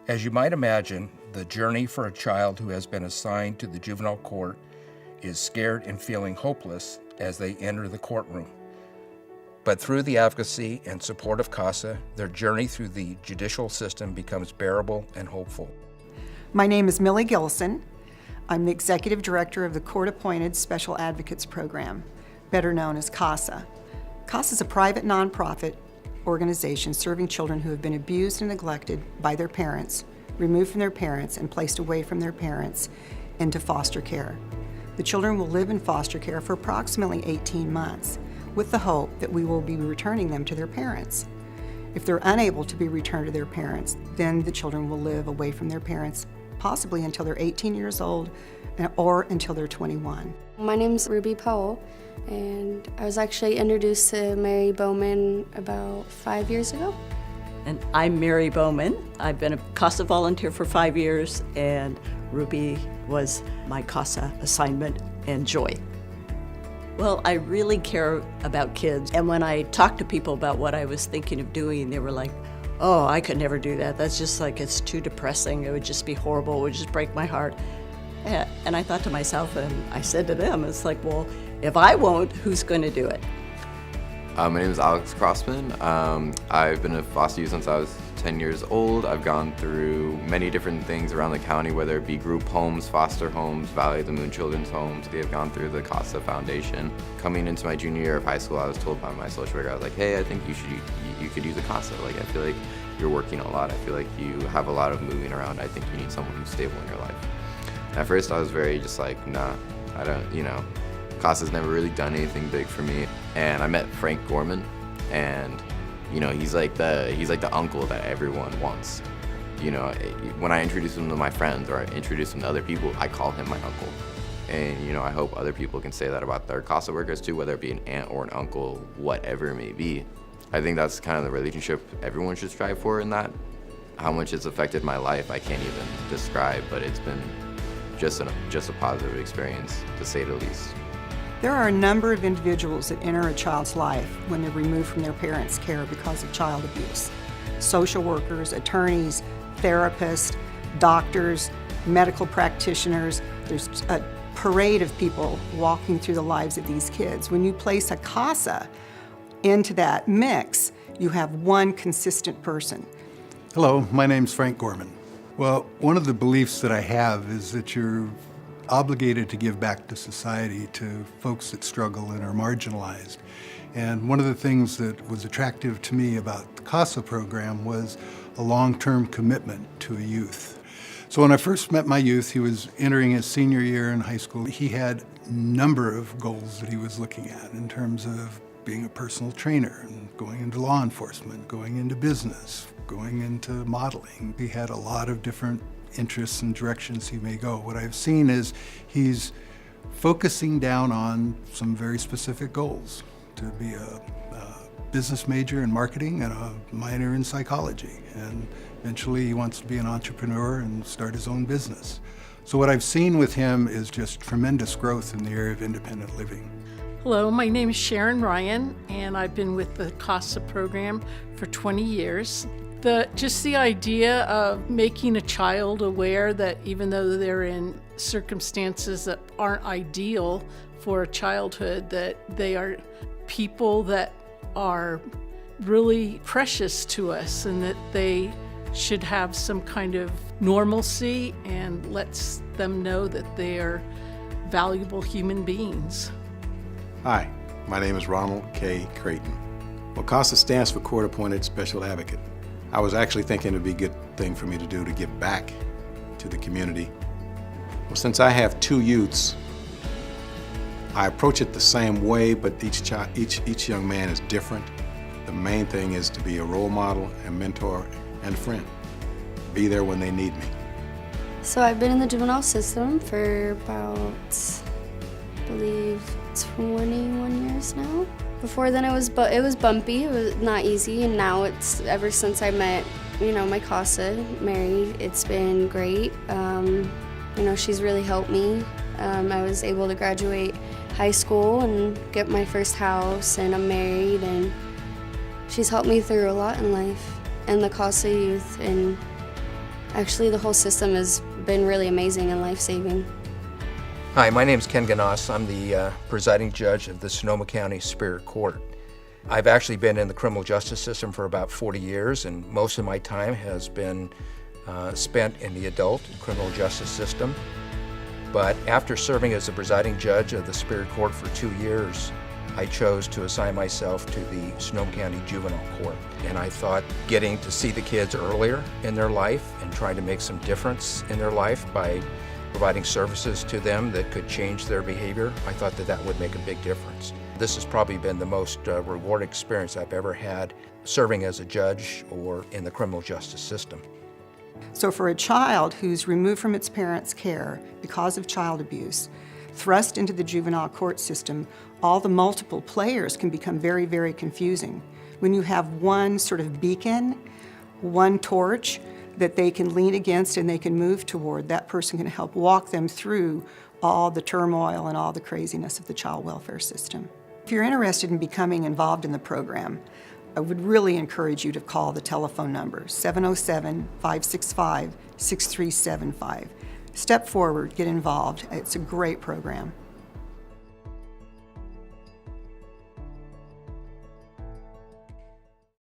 As you might imagine, the journey for a child who has been assigned to the juvenile court is scared and feeling hopeless as they enter the courtroom. But through the advocacy and support of CASA, their journey through the judicial system becomes bearable and hopeful. My name is Millie Gilson. I'm the Executive Director of the Court-Appointed Special Advocates Program, better known as CASA. CASA is a private nonprofit organization serving children who have been abused and neglected by their parents, removed from their parents, and placed away from their parents into foster care. The children will live in foster care for approximately 18 months, with the hope that we will be returning them to their parents. If they're unable to be returned to their parents, then the children will live away from their parents, possibly until they're 18 years old or until they're 21. My name's Ruby Powell, and I was actually introduced to Mary Bowman about 5 years ago. And I'm Mary Bowman. I've been a CASA volunteer for 5 years, and Ruby was my CASA assignment and joy. Well, I really care about kids, and when I talked to people about what I was thinking of doing, they were like, oh, I could never do that. That's just like, it's too depressing. It would just be horrible. It would just break my heart. And I thought to myself, and I said to them, it's like, well, if I won't, who's going to do it? My name is Alex Crossin. I've been a foster youth since I was 10 years old. I've gone through many different things around the county, whether it be group homes, foster homes, Valley of the Moon Children's Homes. I've gone through the CASA Foundation. Coming into my junior year of high school, I was told by my social worker, I was like, hey, I think you could use a CASA. Like, I feel like you're working a lot. I feel like you have a lot of moving around. I think you need someone who's stable in your life. And at first, I was very just like, nah, I don't, CASA's never really done anything big for me. And I met Frank Gorman, and he's like the uncle that everyone wants. When I introduce him to my friends or I introduce him to other people, I call him my uncle. And I hope other people can say that about their CASA workers too, whether it be an aunt or an uncle, whatever it may be. I think that's kind of the relationship everyone should strive for in that. How much it's affected my life, I can't even describe, but it's been just a positive experience, to say the least. There are a number of individuals that enter a child's life when they're removed from their parents' care because of child abuse. Social workers, attorneys, therapists, doctors, medical practitioners. There's a parade of people walking through the lives of these kids. When you place a CASA into that mix, you have one consistent person. Hello, my name's Frank Gorman. Well, one of the beliefs that I have is that you're obligated to give back to society, to folks that struggle and are marginalized. And one of the things that was attractive to me about the CASA program was a long-term commitment to a youth. So when I first met my youth, he was entering his senior year in high school. He had a number of goals that he was looking at in terms of being a personal trainer and going into law enforcement, going into business, going into modeling. He had a lot of different interests and directions he may go. What I've seen is he's focusing down on some very specific goals, to be a business major in marketing and a minor in psychology. And eventually he wants to be an entrepreneur and start his own business. So what I've seen with him is just tremendous growth in the area of independent living. Hello, my name is Sharon Ryan, and I've been with the CASA program for 20 years. Just the idea of making a child aware that even though they're in circumstances that aren't ideal for a childhood, that they are people that are really precious to us and that they should have some kind of normalcy and lets them know that they are valuable human beings. Hi, my name is Ronald K Creighton. Well, CASA stands for Court Appointed Special Advocate. I was actually thinking it'd be a good thing for me to do to give back to the community. Well, since I have two youths, I approach it the same way, but each young man is different. The main thing is to be a role model, a mentor, and a friend. Be there when they need me. So I've been in the juvenile system for about, I believe, 21 years now. Before then it was bumpy, it was not easy, and now it's, ever since I met, my CASA, Mary, it's been great. She's really helped me. I was able to graduate high school and get my first house, and I'm married, and she's helped me through a lot in life. And the CASA youth, and Actually, the whole system has been really amazing and life-saving. Hi, my name is Ken Ganas. I'm the presiding judge of the Sonoma County Superior Court. I've actually been in the criminal justice system for about 40 years, and most of my time has been spent in the adult criminal justice system. But after serving as the presiding judge of the Superior Court for 2 years, I chose to assign myself to the Sonoma County Juvenile Court. And I thought getting to see the kids earlier in their life and trying to make some difference in their life by providing services to them that could change their behavior, I thought that that would make a big difference. This has probably been the most rewarding experience I've ever had serving as a judge or in the criminal justice system. So for a child who's removed from its parents' care because of child abuse, thrust into the juvenile court system, all the multiple players can become very, very confusing. When you have one sort of beacon, one torch that they can lean against and they can move toward, that person can help walk them through all the turmoil and all the craziness of the child welfare system. If you're interested in becoming involved in the program, I would really encourage you to call the telephone number, 707-565-6375. Step forward, get involved. It's a great program.